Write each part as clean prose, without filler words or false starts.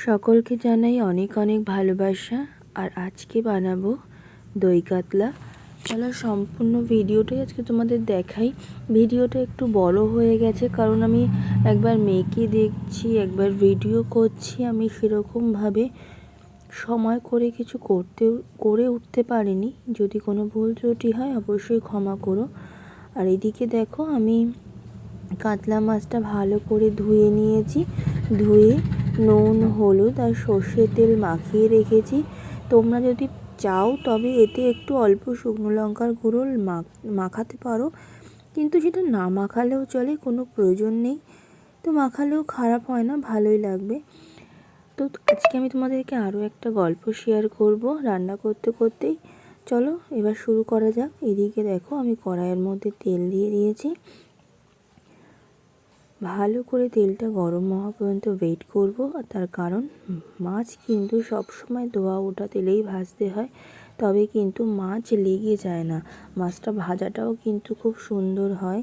সকলকে জানাই অনেক অনেক ভালোবাসা। আর আজকে বানাবো দই কাতলা। চলো সম্পূর্ণ ভিডিওটাই আজকে তোমাদের দেখাই। ভিডিওটা একটু বড় হয়ে গেছে কারণ আমি একবার মেয়েকে দেখছি, একবার ভিডিও করছি। আমি সেরকমভাবে সময় করে কিছু করে উঠতে পারিনি। যদি কোনো ভুল ত্রুটি হয় অবশ্যই ক্ষমা করো। আর এদিকে দেখো আমি কাতলা মাছটা ভালো করে ধুয়ে নিয়েছি। ধুয়ে নুন, হলুদ আর সর্ষের তেল মাখিয়ে রেখেছি। তোমরা যদি চাও তবে এতে একটু অল্প শুকনো লঙ্কার গুঁড়ো মাখাতে পারো, কিন্তু সেটা না মাখালেও চলে, কোনো প্রয়োজন নেই। তো মাখালেও খারাপ হয় না, ভালোই লাগবে। তো আজকে আমি তোমাদেরকে আরও একটা গল্প শেয়ার করব রান্না করতে করতেই। চলো এবার শুরু করা যাক। এদিকে দেখো আমি কড়াইয়ের মধ্যে তেল দিয়ে দিয়েছি। ভালো করে তেলটা গরম হওয়া পর্যন্ত ওয়েট করব। আর তার কারণ মাছ কিন্তু সবসময় ধোয়া ওঠা তেলেই ভাজতে হয়, তবে কিন্তু মাছ লেগে যায় না। মাছটা ভাজাটাও কিন্তু খুব সুন্দর হয়।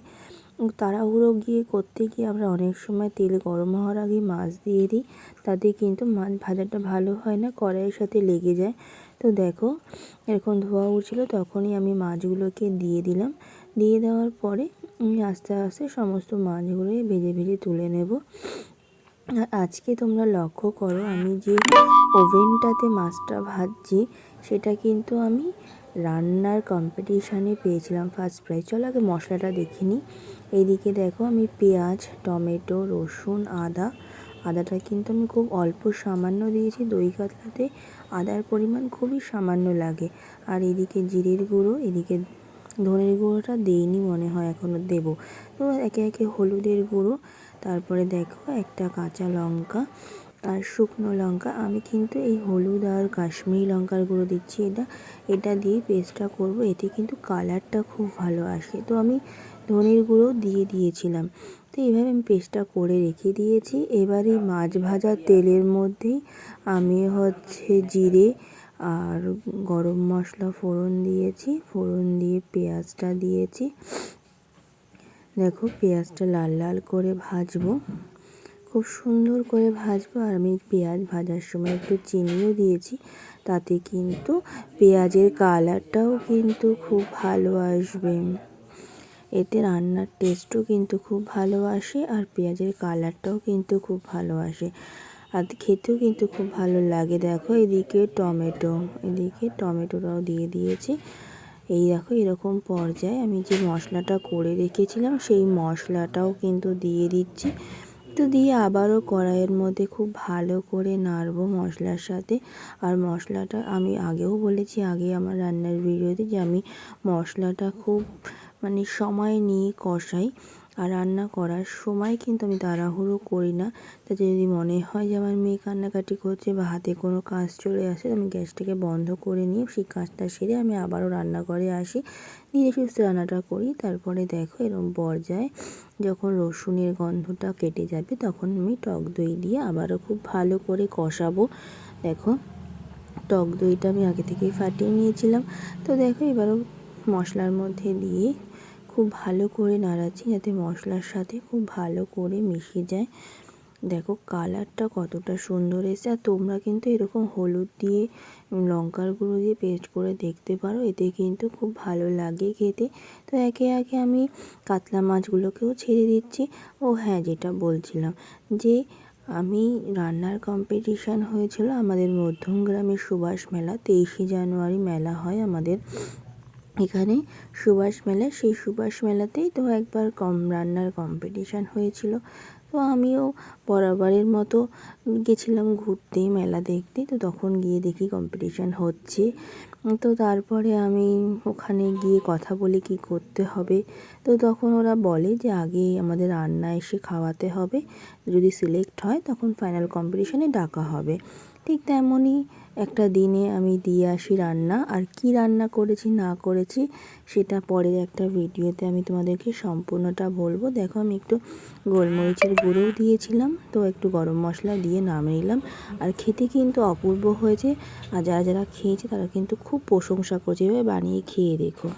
তাড়াহুড়ো করতে গিয়ে আমরা অনেক সময় তেল গরম হওয়ার আগে মাছ দিয়ে দিই, তাতে কিন্তু মাছ ভাজাটা ভালো হয় না, কড়াইয়ের সাথে লেগে যায়। তো দেখো এরকম ধোয়া উঠছিল, তখনই আমি মাছগুলোকে দিয়ে দিলাম। দিয়ে দেওয়ার পরে আমি আস্তে আস্তে সমস্ত মাছগুলোই ভেজে ভেজে তুলে নেব। আর আজকে তোমরা লক্ষ্য করো, আমি যে ওভেনটাতে মাছটা ভাজছি সেটা কিন্তু আমি রান্নার কম্পিটিশানে পেয়েছিলাম ফার্স্ট প্রাইজ। চলো আগে মশলাটা দেখিনি। এইদিকে দেখো আমি পেঁয়াজ, টমেটো, রসুন, আদাটা কিন্তু আমি খুব অল্প সামান্য দিয়েছি। দই কাতলাতে আদার পরিমাণ খুবই সামান্য লাগে। আর এদিকে জিরের গুঁড়ো, এদিকে ধনের গুঁড়োটা দেইনি মনে হয়, এখনও দেবো। তো একে একে হলুদের গুঁড়ো, তারপরে দেখো একটা কাঁচা লঙ্কা আর শুকনো লঙ্কা। আমি কিন্তু এই হলুদ আর কাশ্মীরি লঙ্কার গুঁড়ো দিচ্ছি। এটা দিয়ে পেস্টটা করব, এতে কিন্তু কালারটা খুব ভালো আসে। তো আমি ধনের গুঁড়ো দিয়ে দিয়েছিলাম। তো এইভাবে আমি পেস্টটা করে রেখে দিয়েছি। এবার এই মাছ ভাজা তেলের মধ্যেই আমি জিরে আর গরম মশলা ফোড়ন দিয়েছি। ফোড়ন দিয়ে পেঁয়াজটা দিয়েছি। দেখো পেঁয়াজটা লাল লাল করে ভাজবো, খুব সুন্দর করে ভাজবো। আর আমি পেঁয়াজ ভাজার সময় একটু চিনিও দিয়েছি, তাতে কিন্তু পেঁয়াজের কালারটাও কিন্তু খুব ভালো আসবে। এতে রান্নার টেস্টও কিন্তু খুব ভালো আসে, আর পেঁয়াজের কালারটাও কিন্তু খুব ভালো আসে, আর খেতেও কিন্তু খুব ভালো লাগে। দেখো এদিকে টমেটোটাও দিয়ে দিয়েছি। এই দেখো এরকম পর্যায়ে আমি যে মশলাটা করে রেখেছিলাম সেই মশলাটাও কিন্তু দিয়ে দিচ্ছি। তো দিয়ে আবারও কড়াইয়ের মধ্যে খুব ভালো করে নাড়বো মশলার সাথে। আর মশলাটা আমি আগেও বলেছি, আগে আমার রান্নার ভিডিওতে, যে আমি মশলাটা খুব সময় নিয়ে কষাই। আর রান্না করার সময় কিন্তু আমি তাড়াহুড়ো করি না। তাতে যদি মনে হয় যে আমার মেয়ে কান্নাকাটি করছে বা হাতে কোনো কাজ চলে আসে, আমি গ্যাসটাকে বন্ধ করে নিয়ে সেই কাজটা সেরে আমি আবারও রান্নাঘরে আসি, ধীরে সুস্থে রান্নাটা করি। তারপরে দেখো এরকম পর্যায়ে যখন রসুনের গন্ধটা কেটে যাবে তখন আমি টক দই দিয়ে আবারও খুব ভালো করে কষাবো। দেখো টক দইটা আমি আগে থেকেই ফাটিয়ে নিয়েছিলাম। তো দেখো এবারও মশলার মধ্যে দিয়ে খুব ভালো করে নাড়াচ্ছি, যাতে মশলার সাথে খুব ভালো করে মিশে যায়। দেখো কালারটা কতটা সুন্দর এসেছে। আর তোমরা কিন্তু এরকম হলুদ দিয়ে লঙ্কার গুঁড়ো দিয়ে পেস্ট করে দেখতে পারো, এতে কিন্তু খুব ভালো লাগে খেতে। তো একে একে আমি কাতলা মাছগুলোকেও ছেড়ে দিচ্ছি। ও হ্যাঁ, যেটা বলছিলাম, যে আমি রান্নার কম্পিটিশান হয়েছিল আমাদের মধ্যমগ্রামে সুভাষ মেলা, 23শে জানুয়ারি মেলা হয় আমাদের এখানে সুভাষ মেলা। সেই সুভাষ মেলাতেই তো একবার রান্নার কম্পিটিশান হয়েছিল। তো আমিও বরাবরের মতো গেছিলাম ঘুরতে, মেলা দেখতে। তো তখন গিয়ে দেখি কম্পিটিশান হচ্ছে। তো তারপরে আমি ওখানে গিয়ে কথা বলি কী করতে হবে। তো তখন ওরা বলে যে আগে আমাদের রান্না এসে খাওয়াতে হবে, যদি সিলেক্ট হয় তখন ফাইনাল কম্পিটিশানে ডাকা হবে। ঠিক তেমনই একটা দিনে আমি দিয়ে আসি রান্না। আর কি রান্না করেছি না করেছি সেটা পরের একটা ভিডিওতে আমি তোমাদেরকে সম্পূর্ণটা বলবো। দেখো আমি একটু গোলমরিচের গুঁড়োও দিয়েছিলাম, তো একটু গরম মশলা দিয়ে নামিয়ে নিলাম। আর খেতে কিন্তু অপূর্ব হয়েছে। আর যারা যারা খেয়েছে তারা কিন্তু খুব প্রশংসা করছে, এভাবে বানিয়ে খেয়ে দেখো।